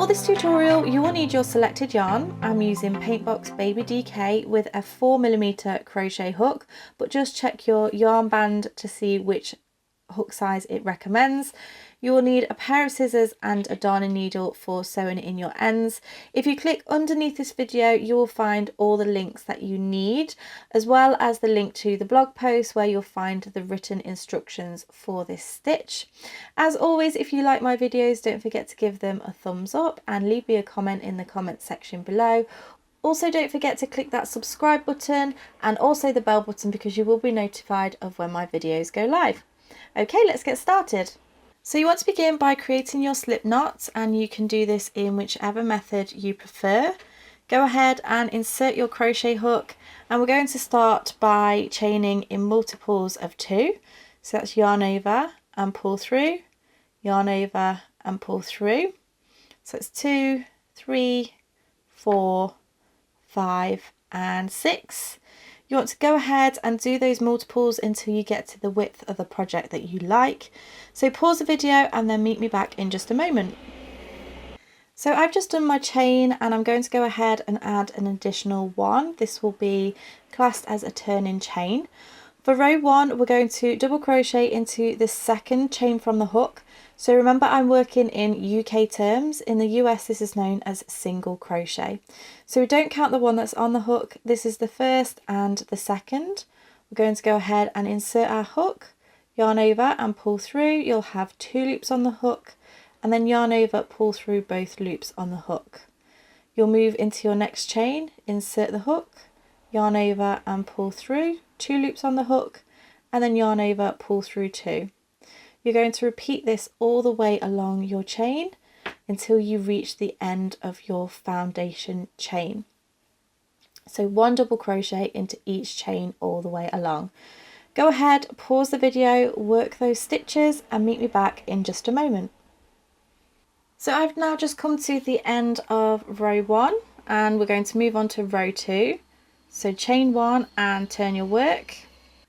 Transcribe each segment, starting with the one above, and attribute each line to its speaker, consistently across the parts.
Speaker 1: For this tutorial you will need your selected yarn. I'm using Paintbox Baby DK with a 4mm crochet hook, but just check your yarn band to see which hook size it recommends. You will need a pair of scissors and a darning needle for sewing in your ends. If you click underneath this video you will find all the links that you need, as well as the link to the blog post where you'll find the written instructions for this stitch. As always, if you like my videos, don't forget to give them a thumbs up and leave me a comment in the comment section below. Also, don't forget to click that subscribe button and also the bell button because you will be notified of when my videos go live. Okay, let's get started. So you want to begin by creating your slip knots, and you can do this in whichever method you prefer. Go ahead and insert your crochet hook, and we're going to start by chaining in multiples of 2. So that's yarn over and pull through, yarn over and pull through. So it's 2, 3, 4, 5 and 6. You want to go ahead and do those multiples until you get to the width of the project that you like. So pause the video and then meet me back in just a moment. So I've just done my chain and I'm going to go ahead and add an additional one. This will be classed as a turning chain. For row 1 we're going to double crochet into the second chain from the hook. So remember, I'm working in UK terms. In the US this is known as single crochet. So we don't count the one that's on the hook. This is the first and the second. We're going to go ahead and insert our hook, yarn over and pull through. You'll have 2 loops on the hook, and then yarn over, pull through both loops on the hook. You'll move into your next chain, insert the hook, yarn over and pull through, 2 loops on the hook, and then yarn over, pull through 2. You're going to repeat this all the way along your chain until you reach the end of your foundation chain. So 1 double crochet into each chain all the way along. Go ahead, pause the video, work those stitches and meet me back in just a moment. So I've now just come to the end of row 1 and we're going to move on to row 2. So chain 1 and turn your work.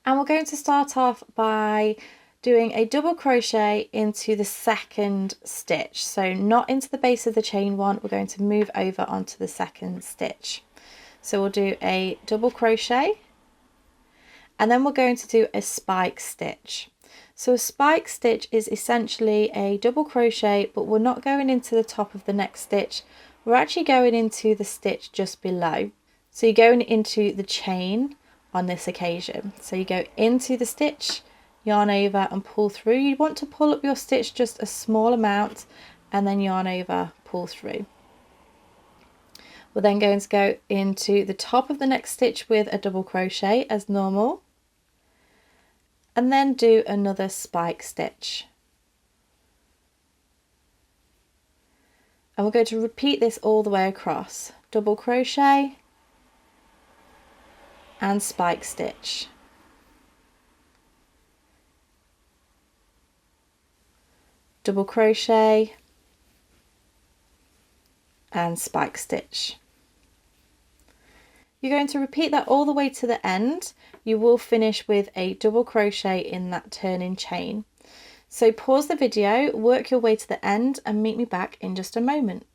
Speaker 1: And we're going to start off by doing a double crochet into the second stitch. So not into the base of the chain one, we're going to move over onto the second stitch. So we'll do a double crochet and then we're going to do a spike stitch. So a spike stitch is essentially a double crochet, but we're not going into the top of the next stitch, we're actually going into the stitch just below. So you're going into the chain on this occasion. So you go into the stitch, yarn over and pull through. You want to pull up your stitch just a small amount and then yarn over, pull through. We're then going to go into the top of the next stitch with a double crochet as normal and then do another spike stitch. And we're going to repeat this all the way across. Double crochet and spike stitch. Double crochet and spike stitch. You're going to repeat that all the way to the end. You will finish with a double crochet in that turning chain. So pause the video, work your way to the end and meet me back in just a moment.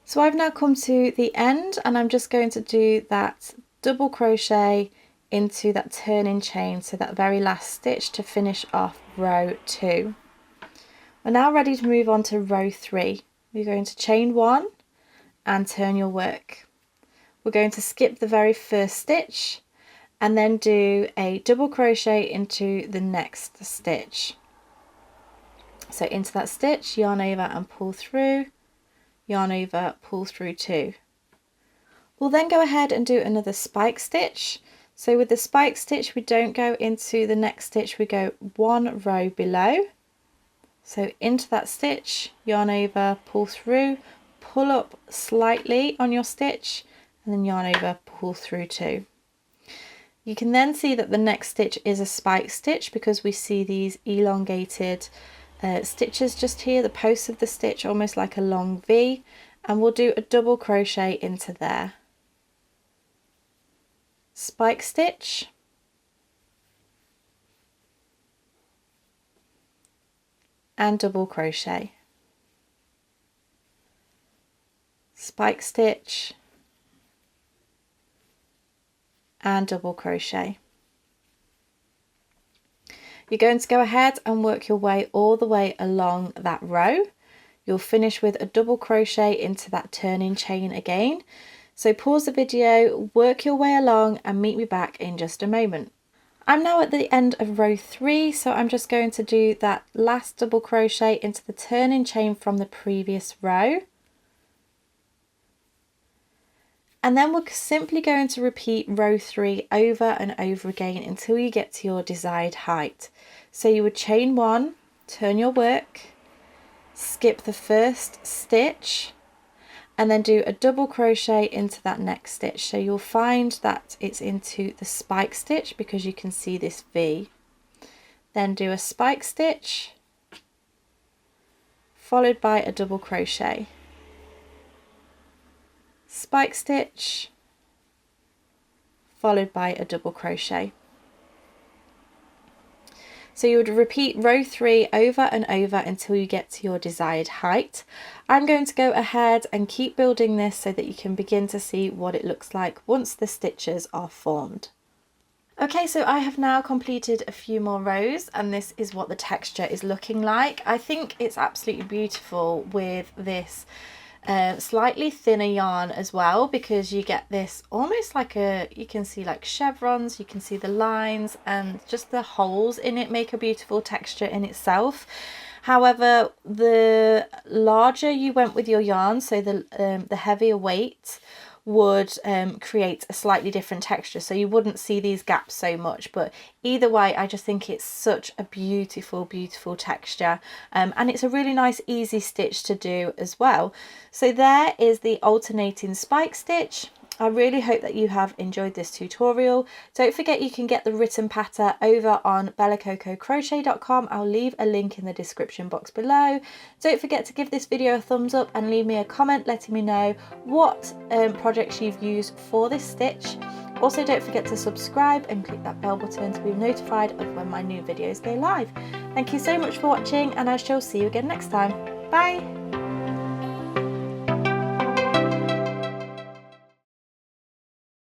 Speaker 1: So I've now come to the end and I'm just going to do that double crochet into that turning chain, so that very last stitch to finish off row 2. We're now ready to move on to row 3. We're going to chain 1 and turn your work. We're going to skip the very first stitch and then do a double crochet into the next stitch. So into that stitch, yarn over and pull through, yarn over, pull through 2. We'll then go ahead and do another spike stitch. So with the spike stitch we don't go into the next stitch, we go 1 row below. So into that stitch, yarn over, pull through, pull up slightly on your stitch and then yarn over, pull through 2. You can then see that the next stitch is a spike stitch because we see these elongated stitches just here, the posts of the stitch, almost like a long V, and we'll do a double crochet into there. Spike stitch and double crochet. spike stitch and double crochet. You're going to go ahead and work your way all the way along that row. You'll finish with a double crochet into that turning chain again. So pause the video, work your way along and meet me back in just a moment. I'm now at the end of row 3, so I'm just going to do that last double crochet into the turning chain from the previous row. And then we're simply going to repeat row 3 over and over again until you get to your desired height. So you would chain 1, turn your work, skip the first stitch, and then do a double crochet into that next stitch. So you'll find that it's into the spike stitch because you can see this V. Then do a spike stitch followed by a double crochet, spike stitch followed by a double crochet. So you would repeat row 3 over and over until you get to your desired height. I'm going to go ahead and keep building this so that you can begin to see what it looks like once the stitches are formed. Okay, so I have now completed a few more rows and this is what the texture is looking like. I think it's absolutely beautiful with this slightly thinner yarn as well, because you get this almost like you can see like chevrons, you can see the lines, and just the holes in it make a beautiful texture in itself. However, the larger you went with your yarn, so the heavier weight would create a slightly different texture, so you wouldn't see these gaps so much. But either way, I just think it's such a beautiful texture, and it's a really nice easy stitch to do as well. So there is the alternating spike stitch. I really hope that you have enjoyed this tutorial. Don't forget you can get the written pattern over on bellacococrochet.com. I'll leave a link in the description box below. Don't forget to give this video a thumbs up and leave me a comment letting me know what projects you've used for this stitch. Also, don't forget to subscribe and click that bell button to be notified of when my new videos go live. Thank you so much for watching and I shall see you again next time. Bye!